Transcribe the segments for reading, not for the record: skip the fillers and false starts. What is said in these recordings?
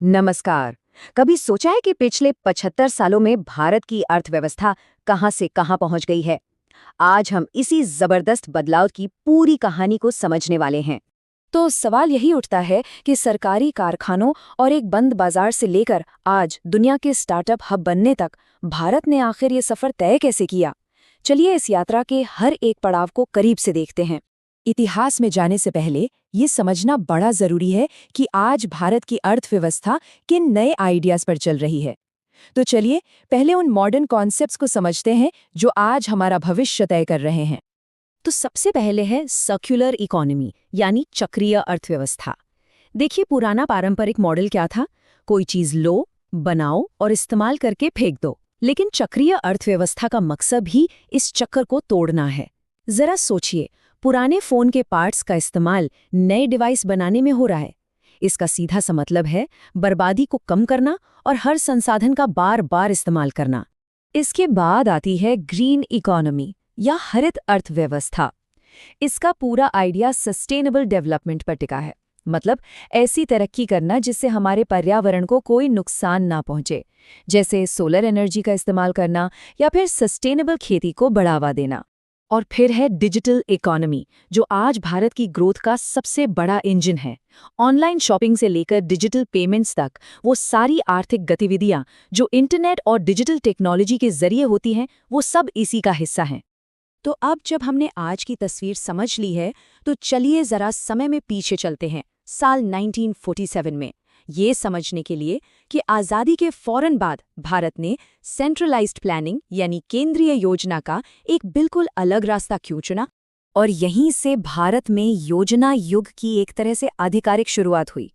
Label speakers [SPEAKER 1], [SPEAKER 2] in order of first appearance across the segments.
[SPEAKER 1] नमस्कार। कभी सोचा है कि पिछले 75 सालों में भारत की अर्थव्यवस्था कहां से कहां पहुंच गई है? आज हम इसी जबरदस्त बदलाव की पूरी कहानी को समझने वाले हैं।
[SPEAKER 2] तो सवाल यही उठता है कि सरकारी कारखानों और एक बंद बाजार से लेकर आज दुनिया के स्टार्टअप हब बनने तक भारत ने आखिर ये सफर तय कैसे किया। चलिए इस यात्रा के हर एक पड़ाव को करीब से देखते हैं। इतिहास में जाने से पहले ये समझना बड़ा जरूरी है कि आज भारत की अर्थव्यवस्था किन नए आइडियाज पर चल रही है। तो चलिए पहले उन मॉडर्न कॉन्सेप्ट्स को समझते हैं जो आज हमारा भविष्य तय कर रहे हैं। तो सबसे पहले है सर्कुलर इकोनॉमी यानी चक्रीय अर्थव्यवस्था। देखिए पुराना पारंपरिक मॉडल क्या था, कोई चीज लो, बनाओ और इस्तेमाल करके फेंक दो। लेकिन चक्रीय अर्थव्यवस्था का मकसद ही इस चक्कर को तोड़ना है। जरा सोचिए, पुराने फोन के पार्ट्स का इस्तेमाल नए डिवाइस बनाने में हो रहा है। इसका सीधा सा मतलब है बर्बादी को कम करना और हर संसाधन का बार बार इस्तेमाल करना। इसके बाद आती है ग्रीन इकोनॉमी या हरित अर्थव्यवस्था। इसका पूरा आइडिया सस्टेनेबल डेवलपमेंट पर टिका है, मतलब ऐसी तरक्की करना जिससे हमारे पर्यावरण को कोई नुकसान ना पहुंचे, जैसे सोलर एनर्जी का इस्तेमाल करना या फिर सस्टेनेबल खेती को बढ़ावा देना। और फिर है डिजिटल इकोनॉमी, जो आज भारत की ग्रोथ का सबसे बड़ा इंजन है। ऑनलाइन शॉपिंग से लेकर डिजिटल पेमेंट्स तक वो सारी आर्थिक गतिविधियां जो इंटरनेट और डिजिटल टेक्नोलॉजी के जरिए होती हैं, वो सब इसी का हिस्सा हैं। तो अब जब हमने आज की तस्वीर समझ ली है, तो चलिए जरा समय में पीछे चलते हैं, साल 1947 में, ये समझने के लिए कि आज़ादी के फौरन बाद भारत ने सेंट्रलाइज्ड प्लानिंग यानी केंद्रीय योजना का एक बिल्कुल अलग रास्ता क्यों चुना। और यहीं से भारत में योजना युग की एक तरह से आधिकारिक शुरुआत हुई।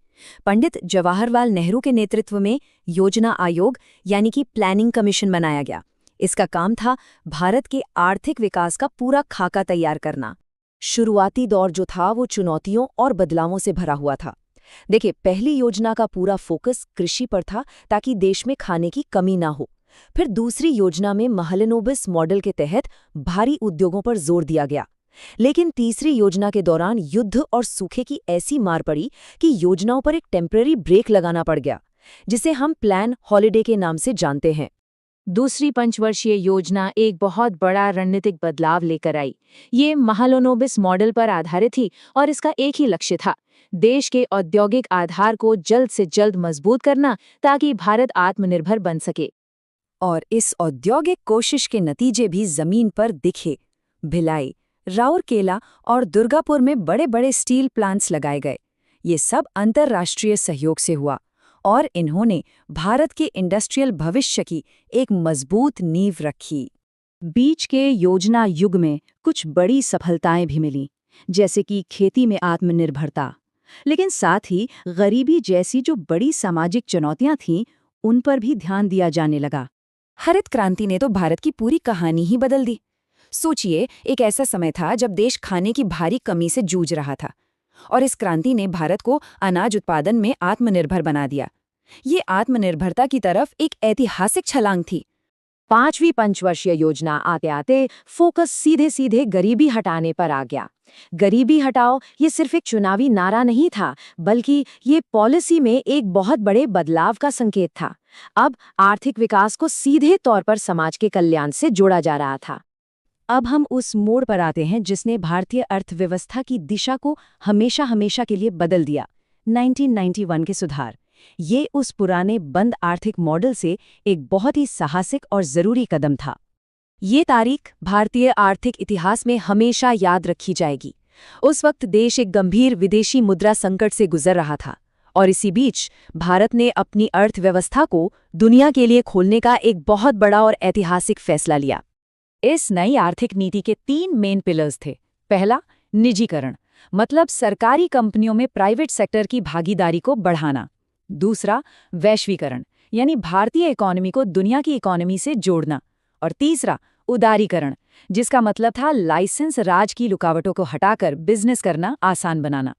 [SPEAKER 2] पंडित जवाहरलाल नेहरू के नेतृत्व में योजना आयोग यानी कि प्लानिंग कमीशन बनाया गया। इसका काम था भारत के आर्थिक विकास का पूरा खाका तैयार करना। शुरुआती दौर जो था वो चुनौतियों और बदलावों से भरा हुआ था। देखिए, पहली योजना का पूरा फोकस कृषि पर था ताकि देश में खाने की कमी ना हो। फिर दूसरी योजना में महलनोबिस मॉडल के तहत भारी उद्योगों पर जोर दिया गया। लेकिन तीसरी योजना के दौरान युद्ध और सूखे की ऐसी मार पड़ी कि योजनाओं पर एक टेम्पररी ब्रेक लगाना पड़ गया, जिसे हम प्लान हॉलिडे के नाम से जानते हैं।
[SPEAKER 1] दूसरी पंचवर्षीय योजना एक बहुत बड़ा रणनीतिक बदलाव लेकर आई। ये महलनोबिस मॉडल पर आधारित थी और इसका एक ही लक्ष्य था, देश के औद्योगिक आधार को जल्द से जल्द मजबूत करना ताकि भारत आत्मनिर्भर बन सके।
[SPEAKER 2] और इस औद्योगिक कोशिश के नतीजे भी जमीन पर दिखे। भिलाई, राउरकेला और दुर्गापुर में बड़े बड़े स्टील प्लांट्स लगाए गए। ये सब अंतर्राष्ट्रीय सहयोग से हुआ और इन्होंने भारत के इंडस्ट्रियल भविष्य की एक मजबूत नींव रखी। बीच के योजना युग में कुछ बड़ी सफलताएं भी मिलीं, जैसे कि खेती में आत्मनिर्भरता। लेकिन साथ ही गरीबी जैसी जो बड़ी सामाजिक चुनौतियां थीं, उन पर भी ध्यान दिया जाने लगा। हरित क्रांति ने तो भारत की पूरी कहानी ही बदल दी। सोचिए, एक ऐसा समय था जब देश खाने की भारी कमी से जूझ रहा था, और इस क्रांति ने भारत को अनाज उत्पादन में आत्मनिर्भर बना दिया। ये आत्मनिर्भरता की तरफ एक ऐतिहासिक छलांग थी।
[SPEAKER 1] पांचवी पंचवर्षीय योजना आते आते फोकस सीधे सीधे गरीबी हटाने पर आ गया। गरीबी हटाओ ये सिर्फ एक चुनावी नारा नहीं था, बल्कि ये पॉलिसी में एक बहुत बड़े बदलाव का संकेत था। अब आर्थिक विकास को सीधे तौर पर समाज के कल्याण से जोड़ा जा रहा था। अब हम उस मोड़ पर आते हैं जिसने भारतीय अर्थव्यवस्था की दिशा को हमेशा हमेशा के लिए बदल दिया, 1991 के सुधार। ये उस पुराने बंद आर्थिक मॉडल से एक बहुत ही साहसिक और जरूरी कदम था। ये तारीख भारतीय आर्थिक इतिहास में हमेशा याद रखी जाएगी। उस वक्त देश एक गंभीर विदेशी मुद्रा संकट से गुजर रहा था, और इसी बीच भारत ने अपनी अर्थव्यवस्था को दुनिया के लिए खोलने का एक बहुत बड़ा और ऐतिहासिक फैसला लिया। इस नई आर्थिक नीति के 3 मेन पिलर्स थे। पहला, निजीकरण, मतलब सरकारी कंपनियों में प्राइवेट सेक्टर की भागीदारी को बढ़ाना। दूसरा, वैश्वीकरण, यानी भारतीय इकोनॉमी को दुनिया की इकोनॉमी से जोड़ना। और तीसरा, उदारीकरण, जिसका मतलब था लाइसेंस राज की रुकावटों को हटाकर बिजनेस करना आसान बनाना।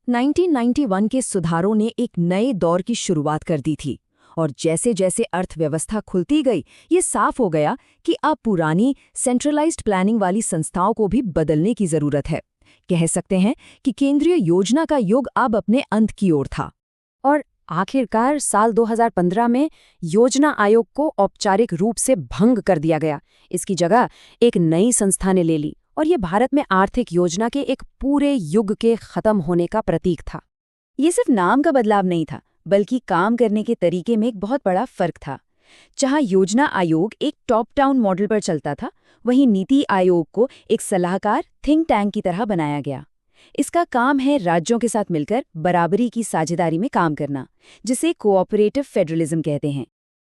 [SPEAKER 1] 1991 के सुधारों ने एक नए दौर की शुरुआत कर दी थी, और जैसे जैसे अर्थव्यवस्था खुलती गई, ये साफ हो गया कि अब पुरानी सेंट्रलाइज्ड प्लानिंग वाली संस्थाओं को भी बदलने की जरूरत है। कह सकते हैं कि केंद्रीय योजना का युग अब अपने अंत की ओर था। और
[SPEAKER 2] आखिरकार साल 2015 में योजना आयोग को औपचारिक रूप से भंग कर दिया गया। इसकी जगह एक नई संस्था ने ले ली और ये भारत में आर्थिक योजना के एक पूरे युग के खत्म होने का प्रतीक था। ये सिर्फ नाम का बदलाव नहीं था, बल्कि काम करने के तरीके में एक बहुत बड़ा फर्क था। जहां योजना आयोग एक टॉप डाउन मॉडल पर चलता था, वहीं नीति आयोग को एक सलाहकार थिंक टैंक की तरह बनाया गया। इसका काम है राज्यों के साथ मिलकर बराबरी की साझेदारी में काम करना, जिसे कोऑपरेटिव फेडरलिज्म कहते हैं।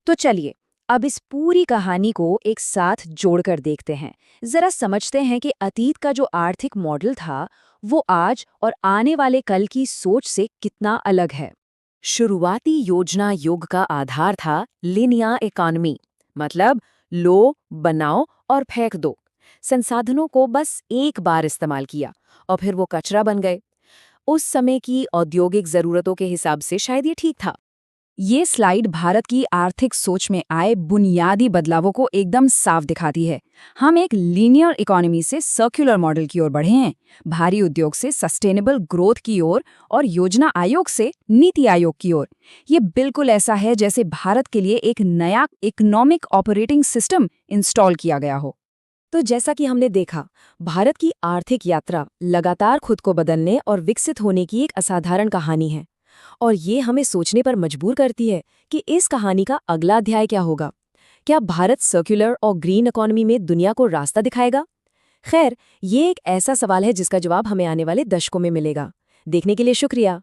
[SPEAKER 2] तो चलिए अब इस पूरी कहानी को एक साथ जोड़कर देखते हैं। जरा समझते हैं कि अतीत का जो आर्थिक मॉडल था वो आज और आने वाले कल की सोच से कितना अलग है। शुरुआती योजना युग का आधार था लिनियर इकोनॉमी, मतलब लो, बनाओ और फेंक दो। संसाधनों को बस एक बार इस्तेमाल किया और फिर वो कचरा बन गए। उस समय की औद्योगिक जरूरतों के हिसाब से शायद ये ठीक था। ये स्लाइड भारत की आर्थिक सोच में आए बुनियादी बदलावों को एकदम साफ दिखाती है। हम एक लीनियर इकोनॉमी से सर्कुलर मॉडल की ओर बढ़े हैं, भारी उद्योग से सस्टेनेबल ग्रोथ की ओर और योजना आयोग से नीति आयोग की ओर। ये बिल्कुल ऐसा है जैसे भारत के लिए एक नया इकोनॉमिक ऑपरेटिंग सिस्टम इंस्टॉल किया गया हो। तो जैसा कि हमने देखा, भारत की आर्थिक यात्रा लगातार खुद को बदलने और विकसित होने की एक असाधारण कहानी है। और ये हमें सोचने पर मजबूर करती है कि इस कहानी का अगला अध्याय क्या होगा। क्या भारत सर्कुलर और ग्रीन इकोनॉमी में दुनिया को रास्ता दिखाएगा? खैर, ये एक ऐसा सवाल है जिसका जवाब हमें आने वाले दशकों में मिलेगा। देखने के लिए शुक्रिया।